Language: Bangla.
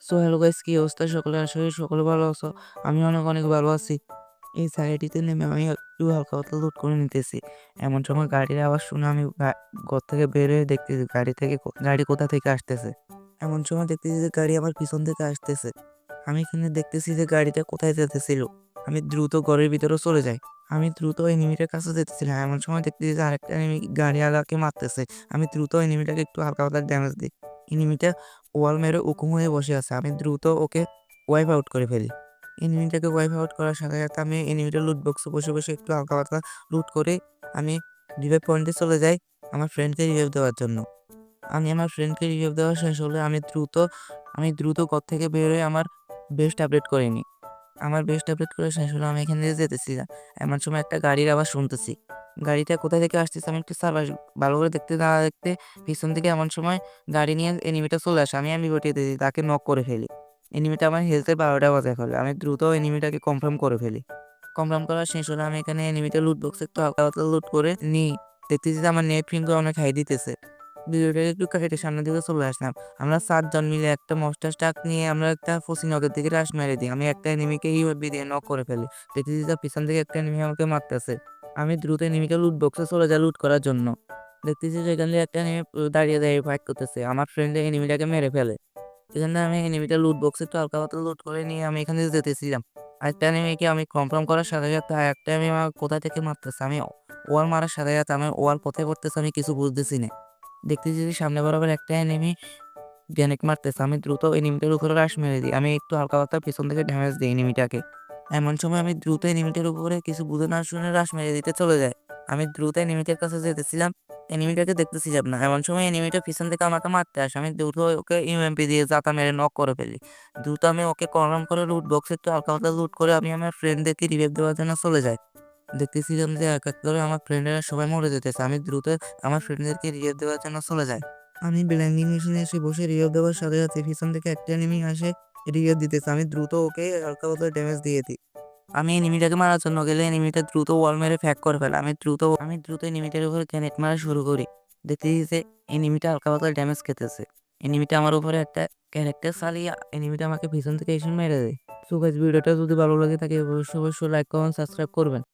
সো হ্যালো গাইস, কি অবস্থা সকলের? আশা করি সকলে ভালো আছো। আমি অনেক অনেক ভালো আছি। এই সাইডটিতে নেমে আমি একটু হালকা পাতলা লুট করে নিতেছি। এমন সময় গাড়ির আওয়াজ শুনে আমি ঘর থেকে বের হয়ে দেখতেছি গাড়ি কোথা থেকে আসতেছে। এমন সময় দেখতেছি যে গাড়ি আমার পিছন থেকে আসতেছে। আমি এখানে দেখতেছি যে গাড়িটা কোথায় যেতেছিল। আমি দ্রুত ঘরের ভিতরে চলে যাই। আমি দ্রুত এনিমিটার কাছে যেতেছিলাম। এমন সময় দেখতেছি যে আরেকটা এনিমি গাড়িওয়ালাকে মারতেছে। আমি দ্রুত এনিমিটাকে একটু হালকা পাতলা ড্যামেজ দিই। এনিমিটা ওয়াল মেরে উকুন হয়ে বসে আছে। আমি দ্রুত ওকে ওয়াইপ আউট করে ফেলি। এনিমিটাকে ওয়াইপ আউট করার সাথে সাথে আমি এনিমিটার লুট বক্সে বসে বসে একটু হালকা পাতলা লুট করে আমি রিভাইভ পয়েন্টে চলে যাই আমার ফ্রেন্ডকে রিভাইভ দেওয়ার জন্য। আমি আমার ফ্রেন্ডকে রিভাইভ দেওয়া শেষ হলে আমি দ্রুত ঘর থেকে বের হয়ে আমার বেস্ট আপডেট করে নিই। আমার বেস্ট আপডেট করে শেষ হলো, আমি এখান থেকে যেতেছি না। এমন সময় একটা গাড়ির আওয়াজ শুনতেছি। গাড়িটা কোথা থেকে আসতেছে আমি একটু ভালো করে দেখতে না দেখতে পিছন থেকে এমন সময় গাড়ি নিয়ে এনিমিটা চলে আসে। আমি গটিয়ে দিই, তাকে নক করে ফেলি। এনিমিটা আমার হেলথে ১২টা বাজায় ফেলে। আমি দ্রুত এনিমিটাকে কনফার্ম করে ফেলি। কনফার্ম করা শেষ হলে আমি এখানে এনিমিটা লুট বক্স একটু হালকা পাতলা লুট করে নিই। দেখতেছি যে আমার নেট কিন্তু অনেক হাই দিতেছে। ভিডিওটাকে একটু কেটে সামনের দিকে চলে আসলাম। আমরা ৭ জন মিলে একটা মনস্টার ট্রাক নিয়ে আমরা একটা ফসিনগরের দিকে রাশ মেরে দিই। আমি একটা এনিমিকে ইউএমপি দিয়ে নক করে ফেলি। দেখতেছি যে পিছন থেকে একটা এনিমি আমাকে মারতেছে। আমি দ্রুত এনিমিকে লুট বক্সে চলে যাই লুট করার জন্য। দেখতেছি যে এখান থেকে একটা এনিমি দাঁড়িয়ে ফাইট করতেছে। আমার ফ্রেন্ড এনিমিটাকে মেরে ফেলে। এখানে আমি এনিমিটা লুট বক্সে একটু হালকা পাতলা লুট করে নিয়ে আমি এখান থেকে যেতেছিলাম। আরেকটা এনিমিকে আমি কনফার্ম করার সাথে সাথে আরেকটা এনিমি আমার কোথা থেকে মারতেছে। আমি ওয়াল মারার সাথে সাথে আমার ওয়াল কোথায় করতেছে আমি কিছু বুঝতেছি না। দেখতেছি যে সামনে বরাবর একটা এনিমি গ্রেনেড মারতেছে। আমি দ্রুত এনিমিটার উপরে রাশ মেরে দিই। আমি একটু হালকা পাতলা পেছন থেকে ড্যামেজ দিই এনিমিটাকে। এমন সময় আমি দ্রুত এনিমিটার উপরে কিছু বুঝে না শুনে রাশ মেরে দিতে চলে যাই। আমি দ্রুত এনিমিটার কাছে যেতেছিলাম। এনিমিটাকে দেখতেছিলাম না। এমন সময় এনিমিটা পিছন থেকে আমাকে মারতে আসে। আমি দ্রুত ওকে ইউএমপি দিয়ে জাতা মেরে নক করে ফেলি। দ্রুত আমি ওকে কনফার্ম করে লুট বক্সে একটু হালকা পাতলা লুট করে আমি আমার ফ্রেন্ডদেরকে রিভাইভ দেওয়ার জন্য চলে যাই। দেখতেছিলাম যে এক এক করে আমার ফ্রেন্ডেরা সবাই মরে যেতেছে। আমি দ্রুত আমার ফ্রেন্ডদেরকে রিভাইভ দেওয়ার জন্য চলে যাই। আমি ব্ল্যান্ডিং মেশিনে এসে বসে রিভাইভ দেওয়ার সাথে সাথে পিছন থেকে একটা এনিমি আসে রিভাইভ দিতেছে। আমি দ্রুত ওকে হালকা পাতলা ড্যামেজ দিয়ে দিই। আমি এনিমিটাকে মারার জন্য গেলে এনিমিটা দ্রুত ওয়াল মেরে ফ্যাক করে ফেলে। আমি দ্রুত এনিমিটার উপরে গ্রেনেড মারা শুরু করি। দেখতেছি যে এনিমিটা হালকা পাতলা ড্যামেজ খেতেছে। এনিমিটা আমার উপরে একটা ক্যারেক্টার চালিয়ে এনিমিটা আমাকে পিছন থেকে এসে মেরে দেয়। সো গাইস, ভিডিওটা যদি ভালো লাগে থাকে অবশ্যই লাইক কমেন্ট সাবস্ক্রাইব করবেন।